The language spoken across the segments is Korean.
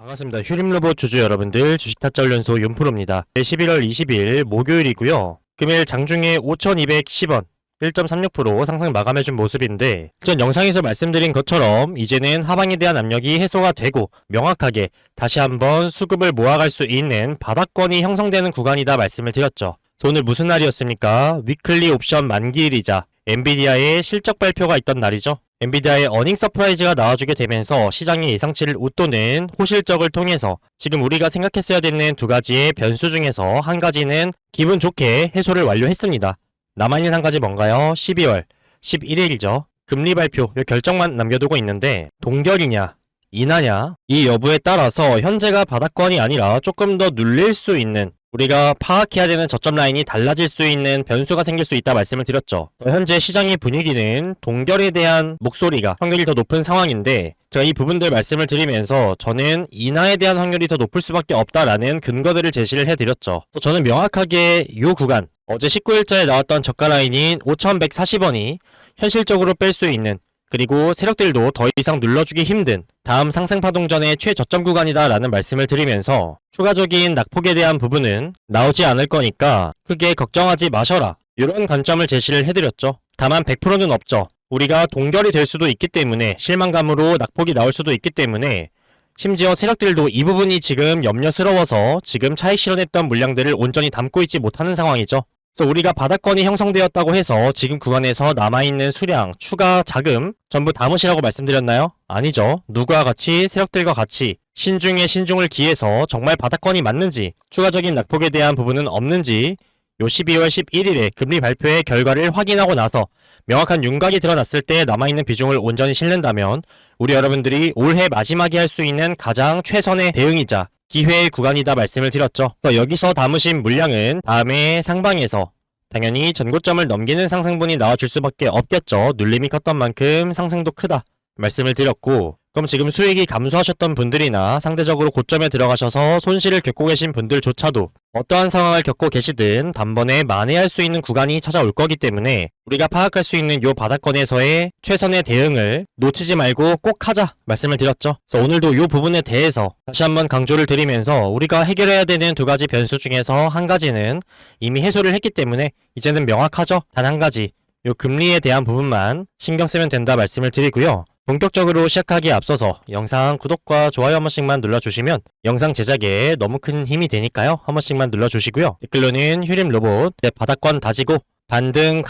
반갑습니다. 휴림로봇 주주 여러분들, 주식타짜훈련소 윤프로입니다. 11월 20일 목요일이고요. 금일 장중에 5,210원 1.36% 상승 마감해준 모습인데, 전 영상에서 말씀드린 것처럼 이제는 하방에 대한 압력이 해소가 되고 명확하게 다시 한번 수급을 모아갈 수 있는 바닥권이 형성되는 구간이다 말씀을 드렸죠. 오늘 무슨 날이었습니까? 위클리 옵션 만기일이자 엔비디아의 실적 발표가 있던 날이죠. 엔비디아의 어닝 서프라이즈가 나와주게 되면서 시장의 예상치를 웃도는 호실적을 통해서 지금 우리가 생각했어야 되는 두 가지의 변수 중에서 한 가지는 기분 좋게 해소를 완료했습니다. 남아있는 한 가지 뭔가요? 12월 11일이죠. 금리 발표 요 결정만 남겨두고 있는데, 동결이냐 인하냐 이 여부에 따라서 현재가 바닥권이 아니라 조금 더 눌릴 수 있는, 우리가 파악해야 되는 저점 라인이 달라질 수 있는 변수가 생길 수 있다 말씀을 드렸죠. 현재 시장의 분위기는 동결에 대한 목소리가 확률이 더 높은 상황인데, 제가 이 부분들 말씀을 드리면서 저는 인하에 대한 확률이 더 높을 수밖에 없다라는 근거들을 제시를 해드렸죠. 또 저는 명확하게 이 구간, 어제 19일자에 나왔던 저가 라인인 5,140원이 현실적으로 뺄 수 있는, 그리고 세력들도 더 이상 눌러주기 힘든 다음 상승 파동 전의 최저점 구간이다 라는 말씀을 드리면서, 추가적인 낙폭에 대한 부분은 나오지 않을 거니까 크게 걱정하지 마셔라, 이런 관점을 제시를 해드렸죠. 다만 100%는 없죠. 우리가 동결이 될 수도 있기 때문에, 실망감으로 낙폭이 나올 수도 있기 때문에, 심지어 세력들도 이 부분이 지금 염려스러워서 지금 차익 실현했던 물량들을 온전히 담고 있지 못하는 상황이죠. 그래서 우리가 바닥권이 형성되었다고 해서 지금 구간에서 남아있는 수량, 추가 자금 전부 담으시라고 말씀드렸나요? 아니죠. 누구와 같이, 세력들과 같이 신중에 신중을 기해서 정말 바닥권이 맞는지, 추가적인 낙폭에 대한 부분은 없는지 요 12월 11일에 금리 발표의 결과를 확인하고 나서 명확한 윤곽이 드러났을 때 남아있는 비중을 온전히 실는다면 우리 여러분들이 올해 마지막에 할 수 있는 가장 최선의 대응이자 기회의 구간이다 말씀을 드렸죠. 그래서 여기서 담으신 물량은 다음에 상방에서 당연히 전고점을 넘기는 상승분이 나와줄 수밖에 없겠죠. 눌림이 컸던 만큼 상승도 크다 말씀을 드렸고, 그럼 지금 수익이 감소하셨던 분들이나 상대적으로 고점에 들어가셔서 손실을 겪고 계신 분들조차도 어떠한 상황을 겪고 계시든 단번에 만회할 수 있는 구간이 찾아올 거기 때문에 우리가 파악할 수 있는 요 바닥권에서의 최선의 대응을 놓치지 말고 꼭 하자 말씀을 드렸죠. 그래서 오늘도 요 부분에 대해서 다시 한번 강조를 드리면서, 우리가 해결해야 되는 두 가지 변수 중에서 한 가지는 이미 해소를 했기 때문에 이제는 명확하죠. 단 한 가지, 요 금리에 대한 부분만 신경 쓰면 된다 말씀을 드리고요. 본격적으로 시작하기에 앞서서 영상 구독과 좋아요 한 번씩만 눌러주시면 영상 제작에 너무 큰 힘이 되니까요. 한 번씩만 눌러주시고요. 댓글로는 휴림로봇 내 바닥권 다지고 반등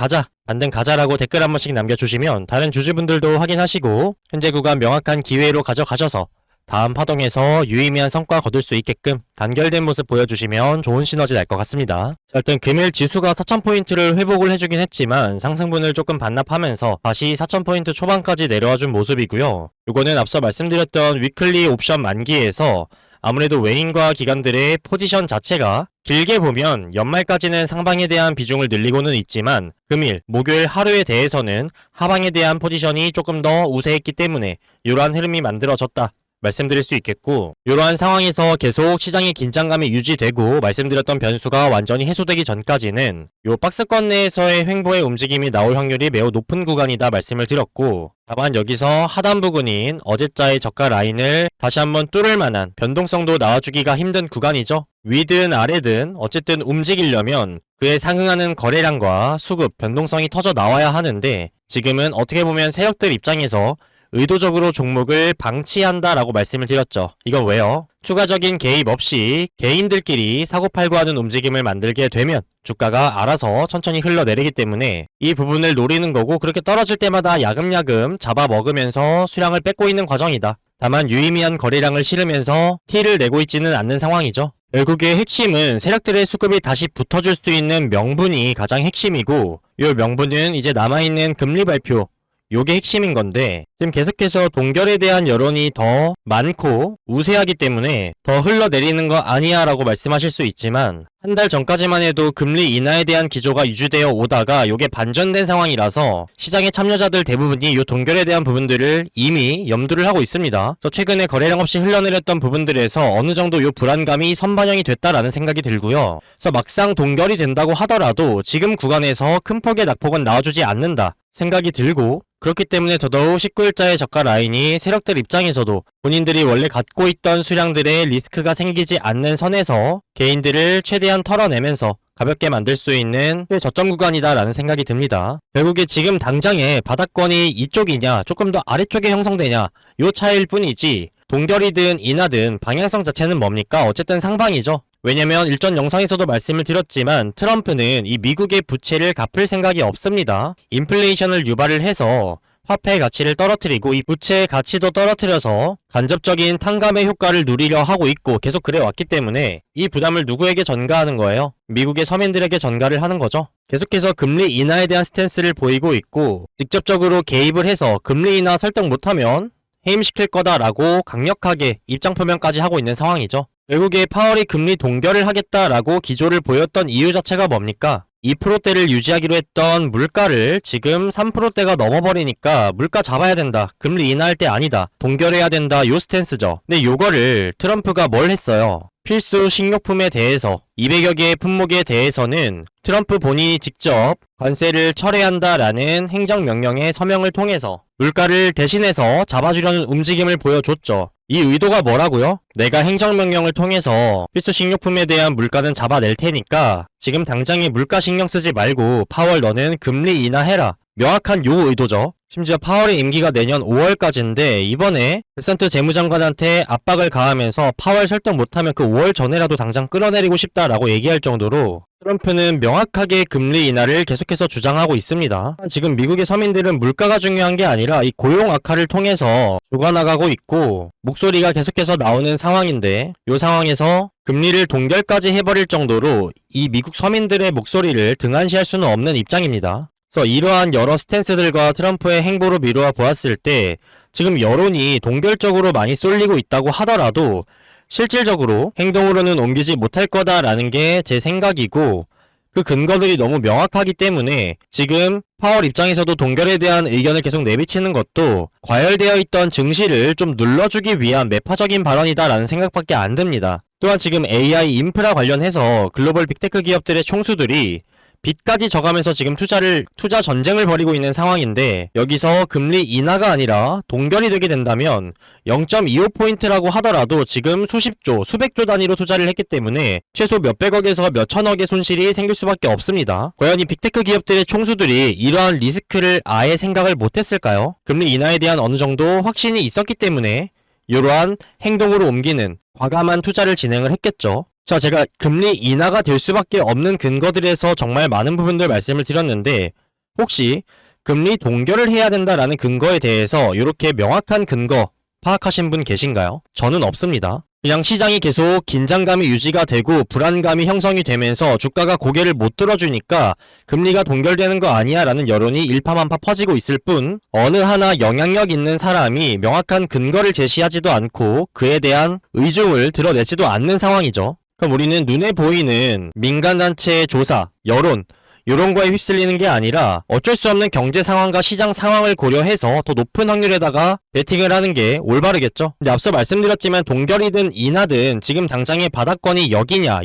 가자라고 댓글 한 번씩 남겨주시면 다른 주주분들도 확인하시고 현재 구간 명확한 기회로 가져가셔서 다음 파동에서 유의미한 성과 거둘 수 있게끔 단결된 모습 보여주시면 좋은 시너지 날 것 같습니다. 자, 일단 금일 지수가 4,000포인트를 회복을 해주긴 했지만 상승분을 조금 반납하면서 다시 4,000포인트 초반까지 내려와준 모습이고요. 이거는 앞서 말씀드렸던 위클리 옵션 만기에서 아무래도 외인과 기관들의 포지션 자체가 길게 보면 연말까지는 상방에 대한 비중을 늘리고는 있지만 금일, 목요일 하루에 대해서는 하방에 대한 포지션이 조금 더 우세했기 때문에 이러한 흐름이 만들어졌다 말씀드릴 수 있겠고, 이러한 상황에서 계속 시장의 긴장감이 유지되고 말씀드렸던 변수가 완전히 해소되기 전까지는 요 박스권 내에서의 횡보의 움직임이 나올 확률이 매우 높은 구간이다 말씀을 드렸고, 다만 여기서 하단 부근인 어제자의 저가 라인을 다시 한번 뚫을 만한 변동성도 나와주기가 힘든 구간이죠. 위든 아래든 어쨌든 움직이려면 그에 상응하는 거래량과 수급, 변동성이 터져 나와야 하는데, 지금은 어떻게 보면 세력들 입장에서 의도적으로 종목을 방치한다라고 말씀을 드렸죠. 이건 왜요? 추가적인 개입 없이 개인들끼리 사고팔고 하는 움직임을 만들게 되면 주가가 알아서 천천히 흘러내리기 때문에 이 부분을 노리는 거고, 그렇게 떨어질 때마다 야금야금 잡아먹으면서 수량을 뺏고 있는 과정이다. 다만 유의미한 거래량을 실으면서 티를 내고 있지는 않는 상황이죠. 결국의 핵심은 세력들의 수급이 다시 붙어줄 수 있는 명분이 가장 핵심이고, 이 명분은 이제 남아있는 금리 발표, 요게 핵심인 건데, 지금 계속해서 동결에 대한 여론이 더 많고 우세하기 때문에 더 흘러내리는 거 아니야 라고 말씀하실 수 있지만, 한 달 전까지만 해도 금리 인하에 대한 기조가 유지되어 오다가 요게 반전된 상황이라서 시장의 참여자들 대부분이 요 동결에 대한 부분들을 이미 염두를 하고 있습니다. 또 최근에 거래량 없이 흘러내렸던 부분들에서 어느 정도 요 불안감이 선반영이 됐다라는 생각이 들고요. 그래서 막상 동결이 된다고 하더라도 지금 구간에서 큰 폭의 낙폭은 나와주지 않는다 생각이 들고, 그렇기 때문에 더더욱 19일자의 저가 라인이 세력들 입장에서도 본인들이 원래 갖고 있던 수량들의 리스크가 생기지 않는 선에서 개인들을 최대한 털어내면서 가볍게 만들 수 있는 저점 구간이다라는 생각이 듭니다. 결국에 지금 당장에 바닥권이 이쪽이냐 조금 더 아래쪽에 형성되냐 요 차이일 뿐이지 동결이든 인하든 방향성 자체는 뭡니까? 어쨌든 상방이죠. 왜냐면 일전 영상에서도 말씀을 드렸지만 트럼프는 이 미국의 부채를 갚을 생각이 없습니다. 인플레이션을 유발을 해서 화폐 가치를 떨어뜨리고 이 부채의 가치도 떨어뜨려서 간접적인 탕감의 효과를 누리려 하고 있고 계속 그래 왔기 때문에 이 부담을 누구에게 전가하는 거예요? 미국의 서민들에게 전가를 하는 거죠. 계속해서 금리 인하에 대한 스탠스를 보이고 있고 직접적으로 개입을 해서 금리 인하 설득 못하면 해임시킬 거다라고 강력하게 입장 표명까지 하고 있는 상황이죠. 결국에 파월이 금리 동결을 하겠다라고 기조를 보였던 이유 자체가 뭡니까? 2%대를 유지하기로 했던 물가를 지금 3%대가 넘어버리니까 물가 잡아야 된다. 금리 인하할 때 아니다. 동결해야 된다. 요 스탠스죠. 근데 요거를 트럼프가 뭘 했어요? 필수 식료품에 대해서 200여 개의 품목에 대해서는 트럼프 본인이 직접 관세를 철회한다라는 행정명령의 서명을 통해서 물가를 대신해서 잡아주려는 움직임을 보여줬죠. 이 의도가 뭐라고요? 내가 행정명령을 통해서 필수 식료품에 대한 물가는 잡아낼 테니까 지금 당장에 물가 신경 쓰지 말고 파월 너는 금리 인하해라. 명확한 요 의도죠. 심지어 파월의 임기가 내년 5월까지인데 이번에 베선트 재무장관한테 압박을 가하면서 파월 설득 못하면 그 5월 전에라도 당장 끌어내리고 싶다라고 얘기할 정도로 트럼프는 명확하게 금리 인하를 계속해서 주장하고 있습니다. 지금 미국의 서민들은 물가가 중요한 게 아니라 이 고용 악화를 통해서 죽어나가고 있고 목소리가 계속해서 나오는 상황인데 이 상황에서 금리를 동결까지 해버릴 정도로 이 미국 서민들의 목소리를 등한시할 수는 없는 입장입니다. 그래서 이러한 여러 스탠스들과 트럼프의 행보로 미루어 보았을 때 지금 여론이 동결적으로 많이 쏠리고 있다고 하더라도 실질적으로 행동으로는 옮기지 못할 거다라는 게 제 생각이고 그 근거들이 너무 명확하기 때문에 지금 파월 입장에서도 동결에 대한 의견을 계속 내비치는 것도 과열되어 있던 증시를 좀 눌러주기 위한 매파적인 발언이다라는 생각밖에 안 듭니다. 또한 지금 AI 인프라 관련해서 글로벌 빅테크 기업들의 총수들이 빚까지 져가면서 지금 투자 전쟁을 벌이고 있는 상황인데 여기서 금리 인하가 아니라 동결이 되게 된다면 0.25포인트라고 하더라도 지금 수십조, 수백조 단위로 투자를 했기 때문에 최소 몇백억에서 몇천억의 손실이 생길 수밖에 없습니다. 과연 이 빅테크 기업들의 총수들이 이러한 리스크를 아예 생각을 못했을까요? 금리 인하에 대한 어느 정도 확신이 있었기 때문에 이러한 행동으로 옮기는 과감한 투자를 진행을 했겠죠. 자, 제가 금리 인하가 될 수밖에 없는 근거들에서 정말 많은 부분들 말씀을 드렸는데 혹시 금리 동결을 해야 된다라는 근거에 대해서 이렇게 명확한 근거 파악하신 분 계신가요? 저는 없습니다. 그냥 시장이 계속 긴장감이 유지가 되고 불안감이 형성이 되면서 주가가 고개를 못 들어주니까 금리가 동결되는 거 아니야 라는 여론이 일파만파 퍼지고 있을 뿐 어느 하나 영향력 있는 사람이 명확한 근거를 제시하지도 않고 그에 대한 의중을 드러내지도 않는 상황이죠. 그럼 우리는 눈에 보이는 민간단체의 조사, 여론 이런 거에 휩쓸리는 게 아니라 어쩔 수 없는 경제 상황과 시장 상황을 고려해서 더 높은 확률에다가 베팅을 하는 게 올바르겠죠. 근데 앞서 말씀드렸지만 동결이든 인하든 지금 당장의 바닥권이 여기냐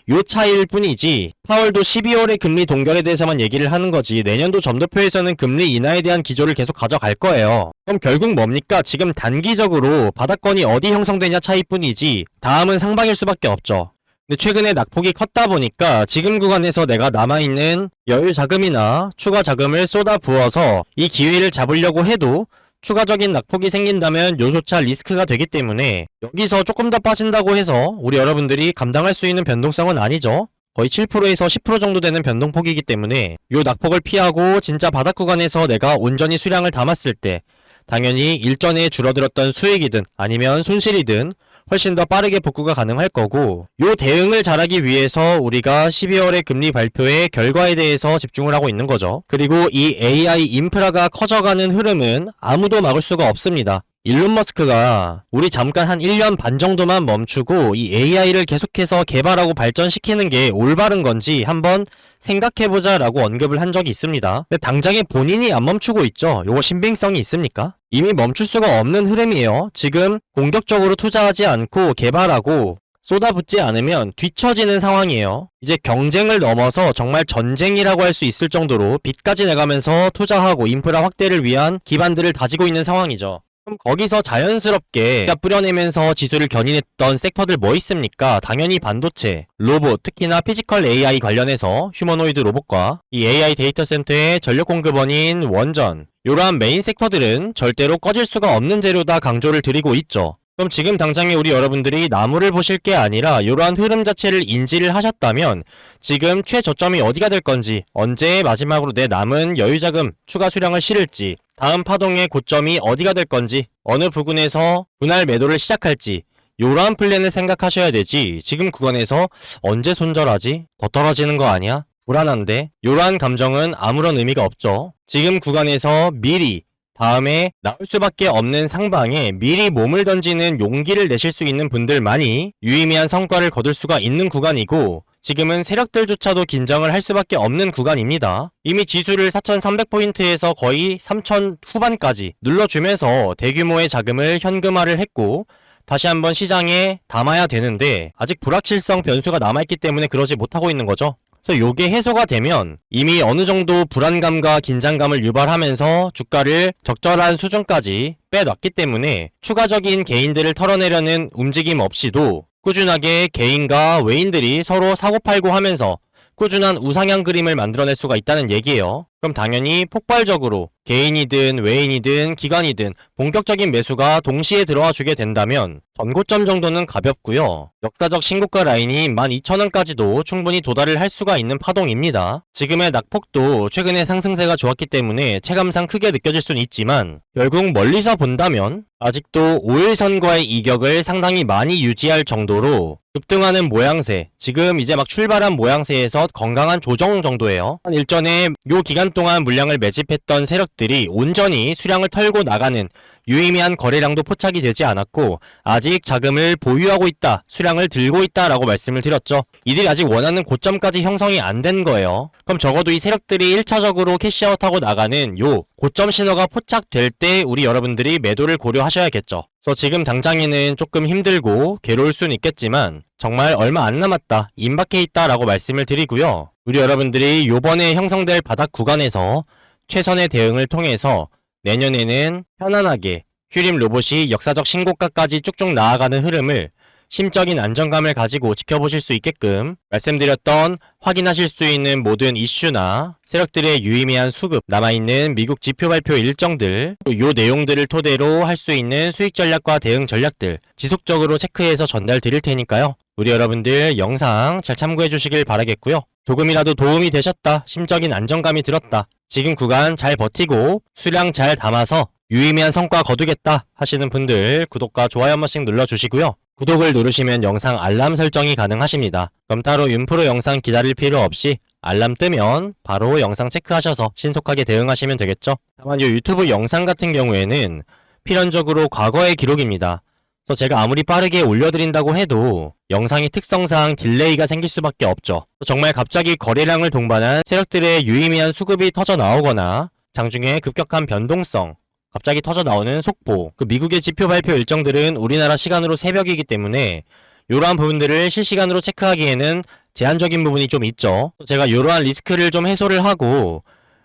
요 차이일 뿐이지 파월도 12월에 금리 동결에 대해서만 얘기를 하는 거지 내년도 점도표에서는 금리 인하에 대한 기조를 계속 가져갈 거예요. 그럼 결국 뭡니까? 지금 단기적으로 바닥권이 어디 형성되냐 차이뿐이지 다음은 상방일 수밖에 없죠. 근데 최근에 낙폭이 컸다 보니까 지금 구간에서 내가 남아있는 여유 자금이나 추가 자금을 쏟아 부어서 이 기회를 잡으려고 해도 추가적인 낙폭이 생긴다면 요소차 리스크가 되기 때문에 여기서 조금 더 빠진다고 해서 우리 여러분들이 감당할 수 있는 변동성은 아니죠. 거의 7%에서 10% 정도 되는 변동폭이기 때문에 요 낙폭을 피하고 진짜 바닥 구간에서 내가 온전히 수량을 담았을 때 당연히 일전에 줄어들었던 수익이든 아니면 손실이든 훨씬 더 빠르게 복구가 가능할 거고 요 대응을 잘하기 위해서 우리가 12월의 금리 발표의 결과에 대해서 집중을 하고 있는 거죠. 그리고 이 AI 인프라가 커져가는 흐름은 아무도 막을 수가 없습니다. 일론 머스크가 우리 잠깐 한 1년 반 정도만 멈추고 이 AI를 계속해서 개발하고 발전시키는 게 올바른 건지 한번 생각해보자 라고 언급을 한 적이 있습니다. 근데 당장에 본인이 안 멈추고 있죠. 요거 신빙성이 있습니까? 이미 멈출 수가 없는 흐름이에요. 지금 공격적으로 투자하지 않고 개발하고 쏟아붓지 않으면 뒤처지는 상황이에요. 이제 경쟁을 넘어서 정말 전쟁이라고 할 수 있을 정도로 빚까지 내가면서 투자하고 인프라 확대를 위한 기반들을 다지고 있는 상황이죠. 그럼 거기서 자연스럽게 뿌려내면서 지수를 견인했던 섹터들 뭐 있습니까? 당연히 반도체, 로봇, 특히나 피지컬 AI 관련해서 휴머노이드 로봇과 이 AI 데이터 센터의 전력 공급원인 원전, 이러한 메인 섹터들은 절대로 꺼질 수가 없는 재료다 강조를 드리고 있죠. 그럼 지금 당장에 우리 여러분들이 나무를 보실 게 아니라 이러한 흐름 자체를 인지를 하셨다면 지금 최저점이 어디가 될 건지, 언제 마지막으로 내 남은 여유자금 추가 수량을 실을지, 다음 파동의 고점이 어디가 될 건지, 어느 부근에서 분할 매도를 시작할지, 이러한 플랜을 생각하셔야 되지 지금 구간에서 언제 손절하지? 더 떨어지는 거 아니야? 불안한데? 이러한 감정은 아무런 의미가 없죠. 지금 구간에서 미리 다음에 나올 수밖에 없는 상방에 미리 몸을 던지는 용기를 내실 수 있는 분들만이 유의미한 성과를 거둘 수가 있는 구간이고, 지금은 세력들조차도 긴장을 할 수밖에 없는 구간입니다. 이미 지수를 4,300포인트에서 거의 3,000 후반까지 눌러주면서 대규모의 자금을 현금화를 했고 다시 한번 시장에 담아야 되는데 아직 불확실성 변수가 남아있기 때문에 그러지 못하고 있는 거죠. 그래서 요게 해소가 되면 이미 어느 정도 불안감과 긴장감을 유발하면서 주가를 적절한 수준까지 빼놨기 때문에 추가적인 개인들을 털어내려는 움직임 없이도 꾸준하게 개인과 외인들이 서로 사고팔고 하면서 꾸준한 우상향 그림을 만들어낼 수가 있다는 얘기예요. 그럼 당연히 폭발적으로 개인이든 외인이든 기관이든 본격적인 매수가 동시에 들어와 주게 된다면 전고점 정도는 가볍고요. 역사적 신고가 라인이 12,000원까지도 충분히 도달을 할 수가 있는 파동입니다. 지금의 낙폭도 최근에 상승세가 좋았기 때문에 체감상 크게 느껴질 수는 있지만 결국 멀리서 본다면 아직도 5일선과의 이격을 상당히 많이 유지할 정도로 급등하는 모양새, 지금 이제 막 출발한 모양새에서 건강한 조정 정도예요. 일전에 요 기간 동안 물량을 매집했던 세력들이 온전히 수량을 털고 나가는 유의미한 거래량도 포착이 되지 않았고 아직 자금을 보유하고 있다, 수량을 들고 있다라고 말씀을 드렸죠. 이들이 아직 원하는 고점까지 형성이 안 된 거예요. 그럼 적어도 이 세력들이 1차적으로 캐시아웃하고 나가는 요 고점 신호가 포착될 때 우리 여러분들이 매도를 고려하셔야겠죠. 그래서 지금 당장에는 조금 힘들고 괴로울 수는 있겠지만 정말 얼마 안 남았다, 임박해 있다라고 말씀을 드리고요. 우리 여러분들이 요번에 형성될 바닥 구간에서 최선의 대응을 통해서 내년에는 편안하게 휴림 로봇이 역사적 신고가까지 쭉쭉 나아가는 흐름을 심적인 안정감을 가지고 지켜보실 수 있게끔 말씀드렸던 확인하실 수 있는 모든 이슈나 세력들의 유의미한 수급, 남아있는 미국 지표 발표 일정들, 요 내용들을 토대로 할 수 있는 수익 전략과 대응 전략들 지속적으로 체크해서 전달 드릴 테니까요. 우리 여러분들 영상 잘 참고해 주시길 바라겠고요. 조금이라도 도움이 되셨다, 심적인 안정감이 들었다, 지금 구간 잘 버티고 수량 잘 담아서 유의미한 성과 거두겠다 하시는 분들 구독과 좋아요 한 번씩 눌러주시고요. 구독을 누르시면 영상 알람 설정이 가능하십니다. 그럼 따로 윤프로 영상 기다릴 필요 없이 알람 뜨면 바로 영상 체크하셔서 신속하게 대응하시면 되겠죠. 다만 이 유튜브 영상 같은 경우에는 필연적으로 과거의 기록입니다. 그래서 제가 아무리 빠르게 올려드린다고 해도 영상이 특성상 딜레이가 생길 수밖에 없죠. 정말 갑자기 거래량을 동반한 세력들의 유의미한 수급이 터져 나오거나 장중에 급격한 변동성, 갑자기 터져 나오는 속보, 그 미국의 지표 발표 일정들은 우리나라 시간으로 새벽이기 때문에 이러한 부분들을 실시간으로 체크하기에는 제한적인 부분이 좀 있죠. 제가 이러한 리스크를 좀 해소를 하고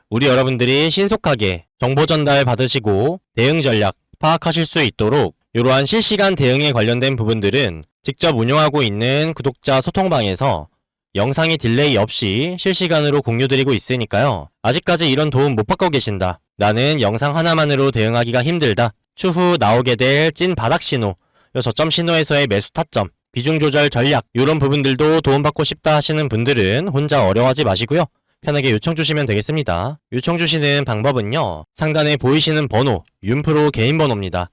우리 여러분들이 신속하게 정보 전달 받으시고 대응 전략 파악하실 수 있도록 이러한 실시간 대응에 관련된 부분들은 직접 운영하고 있는 구독자 소통방에서 영상이 딜레이 없이 실시간으로 공유드리고 있으니까요. 아직까지 이런 도움 못 받고 계신다, 나는 영상 하나만으로 대응하기가 힘들다, 추후 나오게 될 찐 바닥 신호, 저점 신호에서의 매수 타점, 비중 조절 전략, 이런 부분들도 도움받고 싶다 하시는 분들은 혼자 어려워하지 마시고요. 편하게 요청 주시면 되겠습니다. 요청 주시는 방법은요, 상단에 보이시는 번호, 윤프로 개인 번호입니다.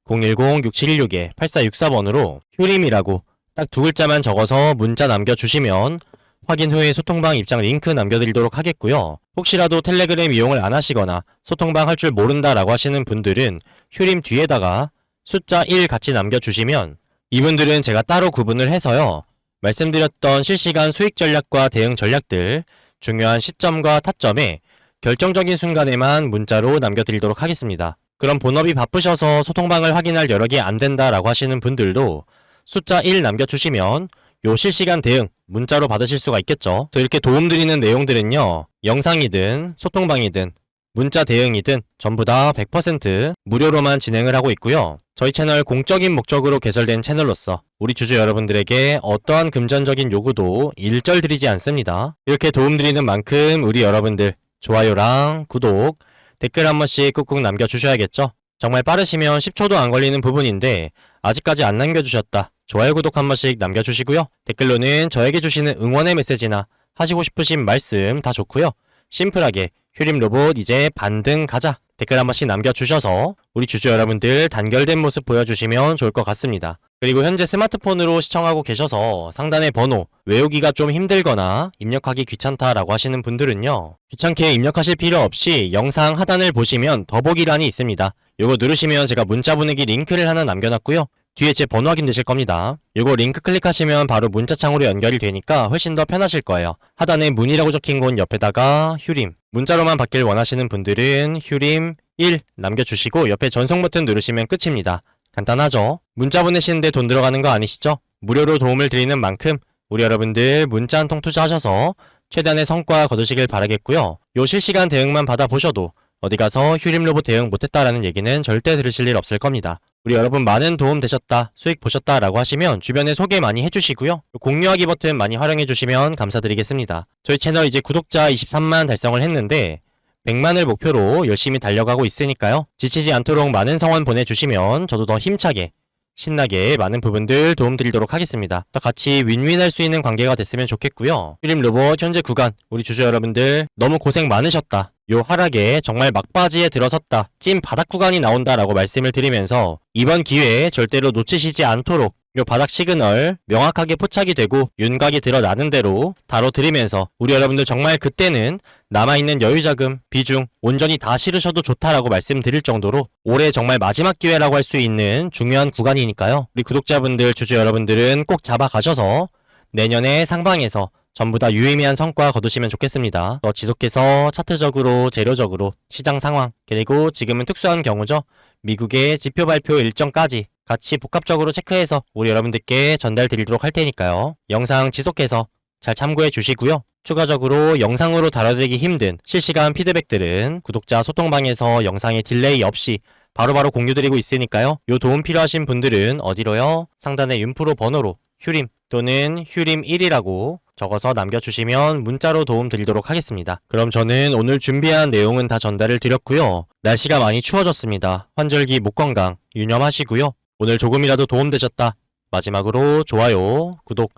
010-6716-8464번으로 휴림이라고 딱 두 글자만 적어서 문자 남겨주시면 확인 후에 소통방 입장 링크 남겨드리도록 하겠고요. 혹시라도 텔레그램 이용을 안 하시거나 소통방 할 줄 모른다라고 하시는 분들은 휴림 뒤에다가 숫자 1 같이 남겨주시면 이분들은 제가 따로 구분을 해서요, 말씀드렸던 실시간 수익 전략과 대응 전략들, 중요한 시점과 타점에 결정적인 순간에만 문자로 남겨드리도록 하겠습니다. 그럼 본업이 바쁘셔서 소통방을 확인할 여력이 안 된다라고 하시는 분들도 숫자 1 남겨주시면 요 실시간 대응 문자로 받으실 수가 있겠죠. 이렇게 도움드리는 내용들은요, 영상이든 소통방이든 문자 대응이든 전부 다 100% 무료로만 진행을 하고 있고요. 저희 채널 공적인 목적으로 개설된 채널로서 우리 주주 여러분들에게 어떠한 금전적인 요구도 일절 드리지 않습니다. 이렇게 도움드리는 만큼 우리 여러분들 좋아요랑 구독, 댓글 한 번씩 꾹꾹 남겨주셔야겠죠. 정말 빠르시면 10초도 안 걸리는 부분인데 아직까지 안 남겨주셨다. 좋아요, 구독 한 번씩 남겨주시고요. 댓글로는 저에게 주시는 응원의 메시지나 하시고 싶으신 말씀 다 좋고요. 심플하게 휴림 로봇 이제 반등 가자 댓글 한 번씩 남겨주셔서 우리 주주 여러분들 단결된 모습 보여주시면 좋을 것 같습니다. 그리고 현재 스마트폰으로 시청하고 계셔서 상단의 번호 외우기가 좀 힘들거나 입력하기 귀찮다라고 하시는 분들은요, 귀찮게 입력하실 필요 없이 영상 하단을 보시면 더보기란이 있습니다. 요거 누르시면 제가 문자 보내기 링크를 하나 남겨놨고요. 뒤에 제 번호 확인되실 겁니다. 요거 링크 클릭하시면 바로 문자창으로 연결이 되니까 훨씬 더 편하실 거예요. 하단에 문이라고 적힌 곳 옆에다가 휴림, 문자로만 받길 원하시는 분들은 휴림 1 남겨주시고 옆에 전송 버튼 누르시면 끝입니다. 간단하죠? 문자 보내시는데 돈 들어가는 거 아니시죠? 무료로 도움을 드리는 만큼 우리 여러분들 문자 한 통 투자하셔서 최대한의 성과 거두시길 바라겠고요. 요 실시간 대응만 받아보셔도 어디 가서 휴림 로봇 대응 못했다라는 얘기는 절대 들으실 일 없을 겁니다. 우리 여러분 많은 도움 되셨다, 수익 보셨다 라고 하시면 주변에 소개 많이 해주시고요. 공유하기 버튼 많이 활용해주시면 감사드리겠습니다. 저희 채널 이제 구독자 23만 달성을 했는데 100만을 목표로 열심히 달려가고 있으니까요. 지치지 않도록 많은 성원 보내주시면 저도 더 힘차게 신나게 많은 부분들 도움드리도록 하겠습니다. 같이 윈윈할 수 있는 관계가 됐으면 좋겠고요. 휴림 로봇 현재 구간 우리 주주 여러분들 너무 고생 많으셨다. 요 하락에 정말 막바지에 들어섰다. 찐 바닥 구간이 나온다라고 말씀을 드리면서 이번 기회에 절대로 놓치시지 않도록 요 바닥 시그널 명확하게 포착이 되고 윤곽이 드러나는 대로 다뤄드리면서 우리 여러분들 정말 그때는 남아있는 여유자금, 비중 온전히 다 실으셔도 좋다라고 말씀드릴 정도로 올해 정말 마지막 기회라고 할 수 있는 중요한 구간이니까요. 우리 구독자분들, 주주 여러분들은 꼭 잡아가셔서 내년에 상방에서 전부 다 유의미한 성과 거두시면 좋겠습니다. 지속해서 차트적으로, 재료적으로, 시장 상황, 그리고 지금은 특수한 경우죠. 미국의 지표 발표 일정까지 같이 복합적으로 체크해서 우리 여러분들께 전달 드리도록 할 테니까요. 영상 지속해서 잘 참고해 주시고요. 추가적으로 영상으로 다뤄드리기 힘든 실시간 피드백들은 구독자 소통방에서 영상에 딜레이 없이 바로바로 공유드리고 있으니까요. 요 도움 필요하신 분들은 어디로요? 상단의 윤프로 번호로 휴림 또는 휴림 1이라고 적어서 남겨주시면 문자로 도움 드리도록 하겠습니다. 그럼 저는 오늘 준비한 내용은 다 전달을 드렸고요. 날씨가 많이 추워졌습니다. 환절기 목 건강 유념하시고요. 오늘 조금이라도 도움되셨다. 마지막으로 좋아요, 구독,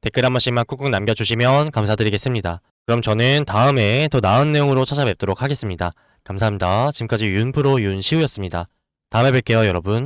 댓글 한 번씩만 꾹꾹 남겨주시면 감사드리겠습니다. 그럼 저는 다음에 더 나은 내용으로 찾아뵙도록 하겠습니다. 감사합니다. 지금까지 윤프로 윤시우였습니다. 다음에 뵐게요, 여러분.